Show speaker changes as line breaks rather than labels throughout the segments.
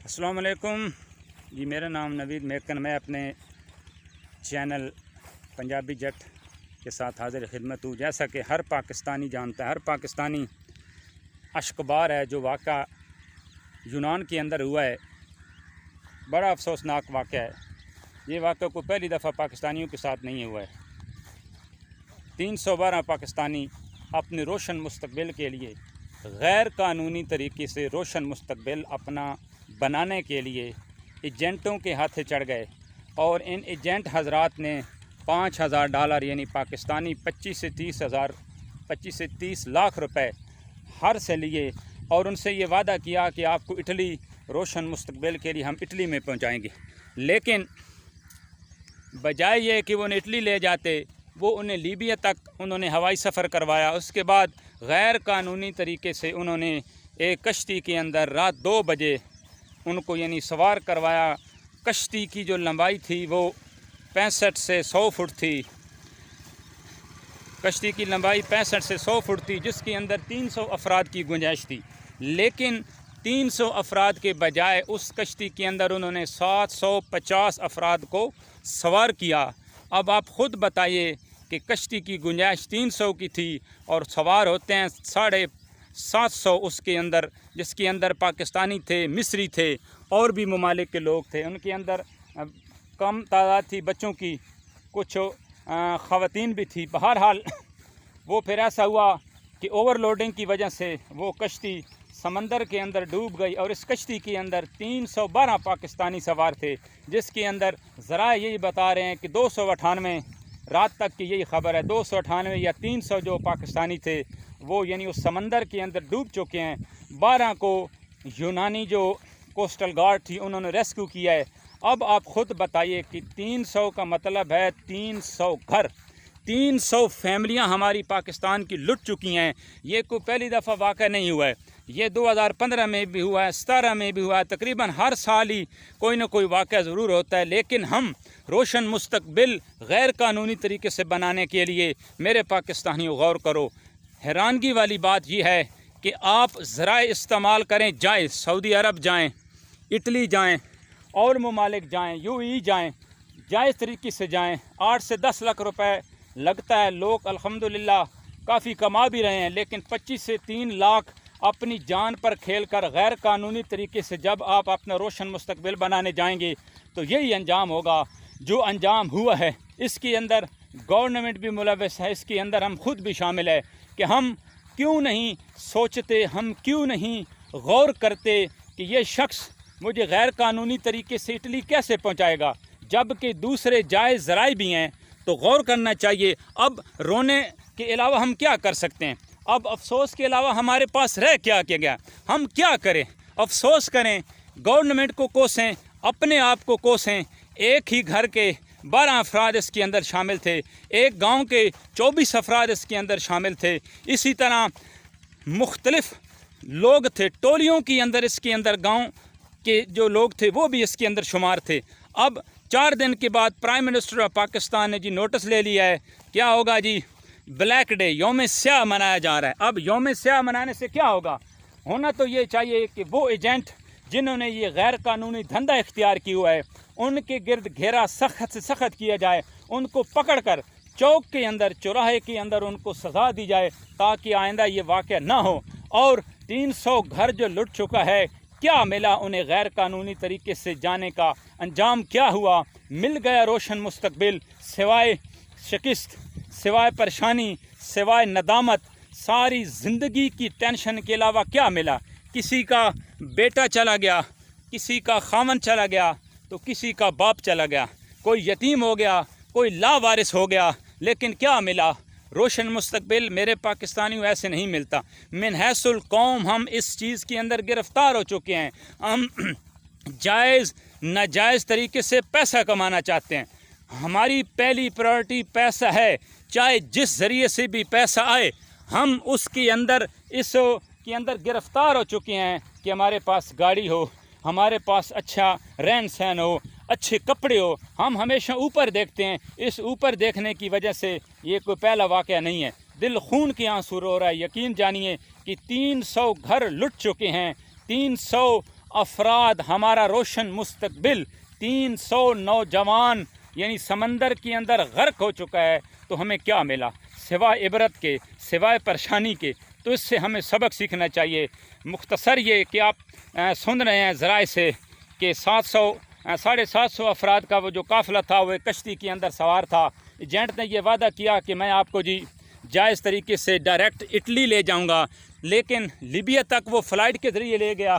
السلام علیکم جی، میرا نام نوید میکن، میں اپنے چینل پنجابی جٹ کے ساتھ حاضر خدمت ہوں۔ جیسا کہ ہر پاکستانی جانتا ہے، ہر پاکستانی اشکبار ہے جو واقعہ یونان کے اندر ہوا ہے، بڑا افسوسناک واقعہ ہے۔ یہ واقعہ کوئی پہلی دفعہ پاکستانیوں کے ساتھ نہیں ہوا ہے۔ 312 پاکستانی اپنے روشن مستقبل کے لیے غیر قانونی طریقے سے روشن مستقبل اپنا بنانے کے لیے ایجنٹوں کے ہاتھے چڑھ گئے، اور ان ایجنٹ حضرات نے $5000 یعنی پاکستانی 25 سے 30 لاکھ روپے ہر سے لیے، اور ان سے یہ وعدہ کیا کہ آپ کو اٹلی روشن مستقبل کے لیے ہم اٹلی میں پہنچائیں گے۔ لیکن بجائے یہ کہ وہ انہیں اٹلی لے جاتے، وہ انہیں لیبیا تک انہوں نے ہوائی سفر کروایا۔ اس کے بعد غیر قانونی طریقے سے انہوں نے ایک کشتی کے اندر رات 2 بجے ان کو یعنی سوار کروایا۔ کشتی کی جو لمبائی تھی وہ 65 سے 100 فٹ تھی۔ کشتی کی لمبائی 65 سے 100 فٹ تھی، جس کے اندر 300 افراد کی گنجائش تھی۔ لیکن 300 افراد کے بجائے اس کشتی کے اندر انہوں نے 750 افراد کو سوار کیا۔ اب آپ خود بتائیے کہ کشتی کی گنجائش 300 کی تھی اور سوار ہوتے ہیں 750 اس کے اندر، جس کے اندر پاکستانی تھے، مصری تھے، اور بھی ممالک کے لوگ تھے۔ ان کے اندر کم تعداد تھی بچوں کی، کچھ خواتین بھی تھی۔ بہرحال وہ پھر ایسا ہوا کہ اوور لوڈنگ کی وجہ سے وہ کشتی سمندر کے اندر ڈوب گئی، اور اس کشتی کے اندر 312 پاکستانی سوار تھے، جس کے اندر ذرائع یہی بتا رہے ہیں کہ 298 رات تک کی یہی خبر ہے، 298 یا 300 جو پاکستانی تھے وہ یعنی اس سمندر کے اندر ڈوب چکے ہیں۔ 12 کو یونانی جو کوسٹل گارڈ تھی انہوں نے ریسکیو کیا ہے۔ اب آپ خود بتائیے کہ 300 کا مطلب ہے 300 گھر، 300 فیملیاں ہماری پاکستان کی لٹ چکی ہیں۔ یہ کوئی پہلی دفعہ واقعہ نہیں ہوا ہے، یہ 2015 میں بھی ہوا ہے، 17 میں بھی ہوا ہے، تقریباً ہر سال ہی کوئی نہ کوئی واقعہ ضرور ہوتا ہے۔ لیکن ہم روشن مستقبل غیر قانونی طریقے سے بنانے کے لیے میرے پاکستانیوں غور کرو۔ حیرانگی والی بات یہ ہے کہ آپ ذرائع استعمال کریں، جائیں سعودی عرب جائیں، اٹلی جائیں، اور ممالک جائیں، UAE جائیں، جائز طریقے سے جائیں۔ 8 سے 10 لاکھ روپے لگتا ہے، لوگ الحمدللہ کافی کما بھی رہے ہیں۔ لیکن 25 سے 3 لاکھ اپنی جان پر کھیل کر غیر قانونی طریقے سے جب آپ اپنا روشن مستقبل بنانے جائیں گے تو یہی انجام ہوگا جو انجام ہوا ہے۔ اس کے اندر گورنمنٹ بھی ملوث ہے، اس کے اندر ہم خود بھی شامل ہے کہ ہم کیوں نہیں سوچتے، ہم کیوں نہیں غور کرتے کہ یہ شخص مجھے غیر قانونی طریقے سے اٹلی کیسے پہنچائے گا، جبکہ دوسرے جائز ذرائع بھی ہیں۔ تو غور کرنا چاہیے۔ اب رونے کے علاوہ ہم کیا کر سکتے ہیں؟ اب افسوس کے علاوہ ہمارے پاس رہ کیا گیا؟ ہم کیا کریں؟ افسوس کریں، گورنمنٹ کو کوسیں، اپنے آپ کو کوسیں۔ ایک ہی گھر کے 12 افراد اس کے اندر شامل تھے، ایک گاؤں کے 24 افراد اس کے اندر شامل تھے، اسی طرح مختلف لوگ تھے، ٹولیوں کے اندر اس کے اندر گاؤں کے جو لوگ تھے وہ بھی اس کے اندر شمار تھے۔ اب 4 دن کے بعد پرائم منسٹر آف پاکستان نے نوٹس لے لیا ہے، کیا ہوگا بلیک ڈے، یوم سیاہ منایا جا رہا ہے۔ اب یوم سیاہ منانے سے کیا ہوگا؟ ہونا تو یہ چاہیے کہ وہ ایجنٹ جنہوں نے یہ غیر قانونی دھندا اختیار کیا ہوا ہے ان کے گرد گھیرا سخت سے سخت کیا جائے، ان کو پکڑ کر چوک کے اندر، چوراہے کے اندر ان کو سزا دی جائے، تاکہ آئندہ یہ واقعہ نہ ہو۔ اور 300 گھر جو لٹ چکا ہے، کیا ملا انہیں غیر قانونی طریقے سے جانے کا؟ انجام کیا ہوا؟ مل گیا روشن مستقبل، سوائے شکست، سوائے پریشانی، سوائے ندامت، ساری زندگی کی ٹینشن کے علاوہ کیا ملا؟ کسی کا بیٹا چلا گیا، کسی کا خاوند چلا گیا، تو کسی کا باپ چلا گیا، کوئی یتیم ہو گیا، کوئی لاوارث ہو گیا، لیکن کیا ملا؟ روشن مستقبل میرے پاکستانیوں ایسے نہیں ملتا۔ من حیث القوم ہم اس چیز کے اندر گرفتار ہو چکے ہیں۔ ہم جائز ناجائز طریقے سے پیسہ کمانا چاہتے ہیں۔ ہماری پہلی پرائرٹی پیسہ ہے، چاہے جس ذریعے سے بھی پیسہ آئے، ہم اس کے اندر گرفتار ہو چکے ہیں کہ ہمارے پاس گاڑی ہو، ہمارے پاس اچھا رہن سہن ہو، اچھے کپڑے ہو۔ ہم ہمیشہ اوپر دیکھتے ہیں۔ اس اوپر دیکھنے کی وجہ سے یہ کوئی پہلا واقعہ نہیں ہے، دل خون کے آنسو رو رہا ہے۔ یقین جانیے کہ 300 گھر لٹ چکے ہیں، 300 افراد ہمارا روشن مستقبل 300 نوجوان یعنی سمندر کے اندر غرق ہو چکا ہے، تو ہمیں کیا ملا سوائے عبرت کے، سوائے پریشانی کے؟ تو اس سے ہمیں سبق سیکھنا چاہیے۔ مختصر یہ کہ آپ سن رہے ہیں ذرائع سے کہ 750 افراد کا وہ جو قافلہ تھا وہ ایک کشتی کے اندر سوار تھا۔ ایجنٹ نے یہ وعدہ کیا کہ میں آپ کو جائز طریقے سے ڈائریکٹ اٹلی لے جاؤں گا، لیکن لیبیا تک وہ فلائٹ کے ذریعے لے گیا۔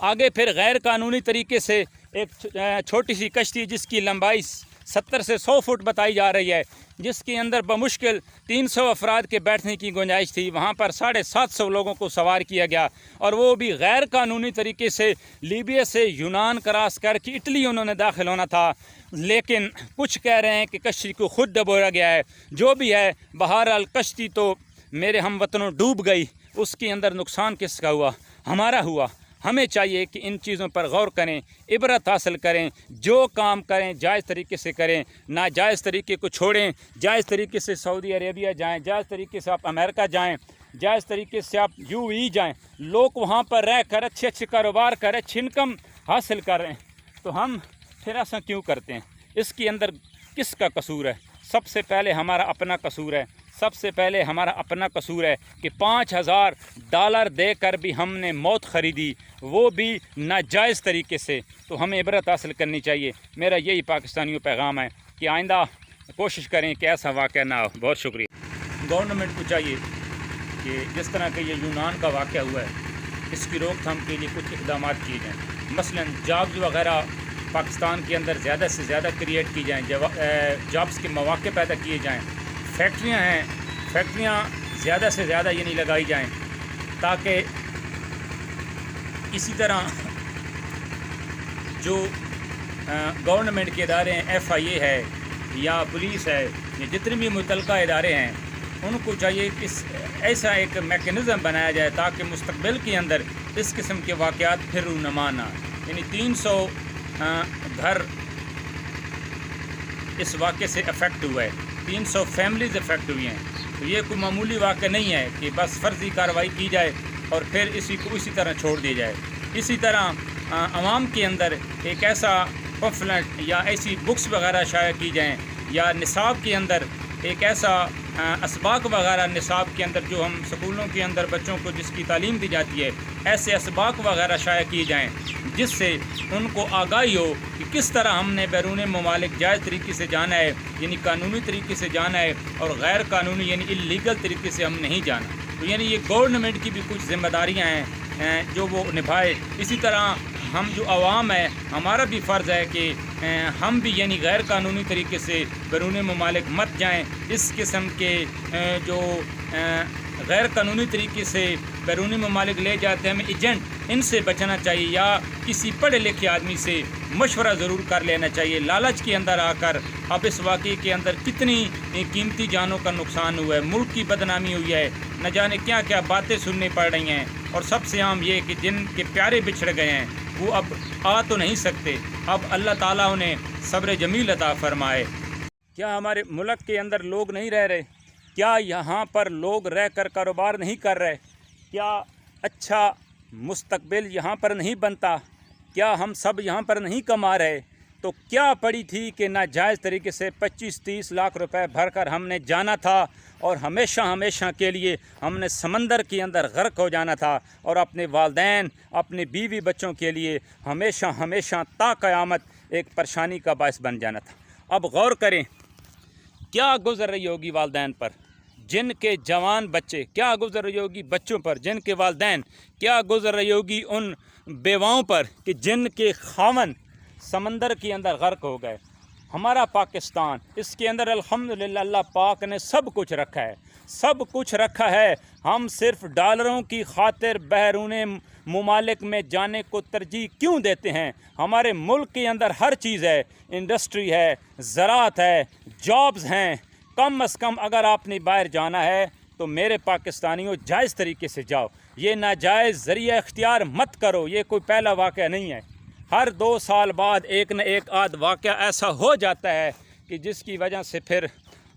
آگے پھر غیر قانونی طریقے سے ایک چھوٹی سی کشتی جس کی لمبائی 70 سے 100 فٹ بتائی جا رہی ہے، جس کے اندر بمشکل 300 افراد کے بیٹھنے کی گنجائش تھی، وہاں پر 750 لوگوں کو سوار کیا گیا، اور وہ بھی غیر قانونی طریقے سے لیبیا سے یونان کراس کر کے اٹلی انہوں نے داخل ہونا تھا۔ لیکن کچھ کہہ رہے ہیں کہ کشتی کو خود ڈبویا گیا ہے۔ جو بھی ہے، بہرحال کشتی تو میرے ہم وطنوں ڈوب گئی، اس کے اندر نقصان کس کا ہوا؟ ہمارا ہوا۔ ہمیں چاہیے کہ ان چیزوں پر غور کریں، عبرت حاصل کریں، جو کام کریں جائز طریقے سے کریں، ناجائز طریقے کو چھوڑیں۔ جائز طریقے سے سعودی عربیہ جائیں، جائز طریقے سے آپ امریکہ جائیں، جائز طریقے سے آپ UAE جائیں، لوگ وہاں پر رہ کر اچھے کاروبار کر اچھی انکم حاصل کر رہے ہیں، تو ہم پھر ایسا کیوں کرتے ہیں؟ اس کے اندر کس کا قصور ہے؟ سب سے پہلے ہمارا اپنا قصور ہے۔ سب سے پہلے ہمارا اپنا قصور ہے کہ $5000 دے کر بھی ہم نے موت خریدی، وہ بھی ناجائز طریقے سے۔ تو ہمیں عبرت حاصل کرنی چاہیے۔ میرا یہی پاکستانیوں پیغام ہے کہ آئندہ کوشش کریں کہ ایسا واقعہ نہ ہو۔ بہت شکریہ۔ گورنمنٹ کو چاہیے کہ جس طرح کہ یہ یونان کا واقعہ ہوا ہے، اس کی روک تھام کے لیے کچھ اقدامات کیے جائیں۔ مثلاً جابز وغیرہ پاکستان کے اندر زیادہ سے زیادہ کریٹ کی جائیں، جابز کے مواقع پیدا کیے جائیں۔ فیکٹریاں ہیں، فیکٹریاں زیادہ سے زیادہ یعنی لگائی جائیں، تاکہ اسی طرح جو گورنمنٹ کے ادارے ہیں، FIA ہے یا پولیس ہے، یا جتنے بھی متعلقہ ادارے ہیں، ان کو چاہیے کہ ایسا ایک میکنزم بنایا جائے تاکہ مستقبل کے اندر اس قسم کے واقعات پھر رونما نہ۔ یعنی 300 گھر اس واقعے سے افیکٹ ہوا ہے، 300 فیملیز افیکٹ ہوئی ہیں۔ تو یہ کوئی معمولی واقعہ نہیں ہے کہ بس فرضی کارروائی کی جائے اور پھر اسی کو اسی طرح چھوڑ دیا جائے۔ اسی طرح عوام کے اندر ایک ایسا پمفلٹ یا ایسی بکس وغیرہ شائع کی جائیں، یا نصاب کے اندر ایک ایسا اسباق وغیرہ نصاب کے اندر جو ہم سکولوں کے اندر بچوں کو جس کی تعلیم دی جاتی ہے، ایسے اسباق وغیرہ شائع کیے جائیں جس سے ان کو آگاہی ہو کہ کس طرح ہم نے بیرون ممالک جائز طریقے سے جانا ہے، یعنی قانونی طریقے سے جانا ہے، اور غیر قانونی یعنی اللیگل طریقے سے ہم نہیں جانا۔ تو یعنی یہ گورنمنٹ کی بھی کچھ ذمہ داریاں ہیں جو وہ نبھائے۔ اسی طرح ہم جو عوام ہے، ہمارا بھی فرض ہے کہ ہم بھی یعنی غیر قانونی طریقے سے بیرون ممالک مت جائیں۔ اس قسم کے جو غیر قانونی طریقے سے بیرونی ممالک لے جاتے ہیں ہمیں ایجنٹ، ان سے بچنا چاہیے، یا کسی پڑھے لکھے آدمی سے مشورہ ضرور کر لینا چاہیے۔ لالچ کے اندر آ کر اب اس واقعے کے اندر کتنی قیمتی جانوں کا نقصان ہوا ہے، ملک کی بدنامی ہوئی ہے، نہ جانے کیا کیا باتیں سننی پڑ رہی ہیں، اور سب سے عام یہ کہ جن کے پیارے بچھڑ گئے ہیں وہ اب آ تو نہیں سکتے۔ اب اللہ تعالیٰ انہیں صبر جمیل عطا فرمائے۔ کیا ہمارے ملک کے اندر لوگ نہیں رہ رہے؟ کیا یہاں پر لوگ رہ کر کاروبار نہیں کر رہے؟ کیا اچھا مستقبل یہاں پر نہیں بنتا؟ کیا ہم سب یہاں پر نہیں کما رہے؟ تو کیا پڑی تھی کہ ناجائز طریقے سے 25-30 لاکھ روپے بھر کر ہم نے جانا تھا، اور ہمیشہ کے لیے ہم نے سمندر کے اندر غرق ہو جانا تھا، اور اپنے والدین، اپنے بیوی بچوں کے لیے ہمیشہ تا قیامت ایک پریشانی کا باعث بن جانا تھا۔ اب غور کریں کیا گزر رہی ہوگی والدین پر جن کے جوان بچے، کیا گزر رہی ہوگی بچوں پر جن کے والدین، کیا گزر رہی ہوگی ان بیواؤں پر کہ جن کے خاوند سمندر کے اندر غرق ہو گئے۔ ہمارا پاکستان، اس کے اندر الحمدللہ اللہ پاک نے سب کچھ رکھا ہے۔ ہم صرف ڈالروں کی خاطر بیرون ممالک میں جانے کو ترجیح کیوں دیتے ہیں؟ ہمارے ملک کے اندر ہر چیز ہے، انڈسٹری ہے، زراعت ہے، جابز ہیں۔ کم از کم اگر آپ نے باہر جانا ہے تو میرے پاکستانیوں جائز طریقے سے جاؤ، یہ ناجائز ذریعہ اختیار مت کرو۔ یہ کوئی پہلا واقعہ نہیں ہے، ہر 2 سال بعد ایک نہ ایک آدھ واقعہ ایسا ہو جاتا ہے کہ جس کی وجہ سے پھر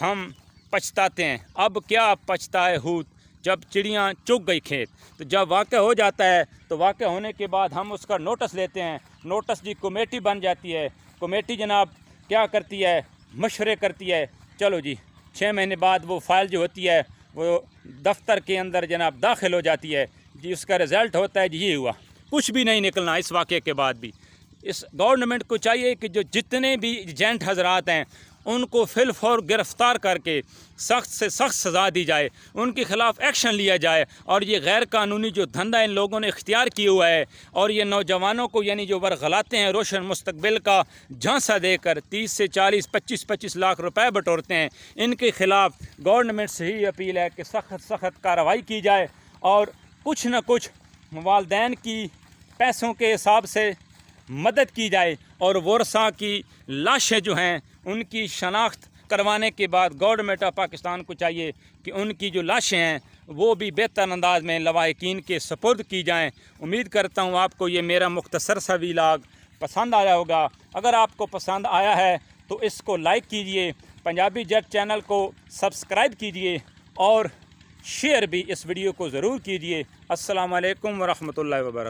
ہم پچھتاتے ہیں۔ اب کیا پچھتائے ہوت جب چڑیاں چگ گئی کھیت، تو جب واقع ہو جاتا ہے تو واقع ہونے کے بعد ہم اس کا نوٹس لیتے ہیں، نوٹس جی کمیٹی بن جاتی ہے، کمیٹی جناب کیا کرتی ہے، مشورے کرتی ہے، چلو جی 6 مہینے بعد وہ فائل جو ہوتی ہے وہ دفتر کے اندر جناب داخل ہو جاتی ہے جی، اس کا رزلٹ ہوتا ہے جی یہ ہوا، کچھ بھی نہیں نکلنا اس واقعے کے بعد بھی۔ اس گورنمنٹ کو چاہیے کہ جو جتنے بھی ایجنٹ حضرات ہیں ان کو فی الفور گرفتار کر کے سخت سے سخت سزا دی جائے، ان کے خلاف ایکشن لیا جائے، اور یہ غیر قانونی جو دھندا ان لوگوں نے اختیار کیا ہوا ہے اور یہ نوجوانوں کو یعنی جو ورغلاتے ہیں روشن مستقبل کا جھانسا دے کر 30 سے 40 25 لاکھ روپے بٹورتے ہیں، ان کے خلاف گورنمنٹ سے ہی اپیل ہے کہ سخت سخت کارروائی کی جائے اور کچھ نہ کچھ والدین کی پیسوں کے حساب سے مدد کی جائے، اور ورثاء کی لاشیں جو ہیں ان کی شناخت کروانے کے بعد گورنمنٹ آف پاکستان کو چاہیے کہ ان کی جو لاشیں ہیں وہ بھی بہتر انداز میں لواحقین کے سپرد کی جائیں۔ امید کرتا ہوں آپ کو یہ میرا مختصر سا ویلاگ پسند آیا ہوگا۔ اگر آپ کو پسند آیا ہے تو اس کو لائک کیجئے، پنجابی جٹ چینل کو سبسکرائب کیجئے اور شیئر بھی اس ویڈیو کو ضرور کیجئے۔ السلام علیکم ورحمۃ اللہ وبرکاتہ۔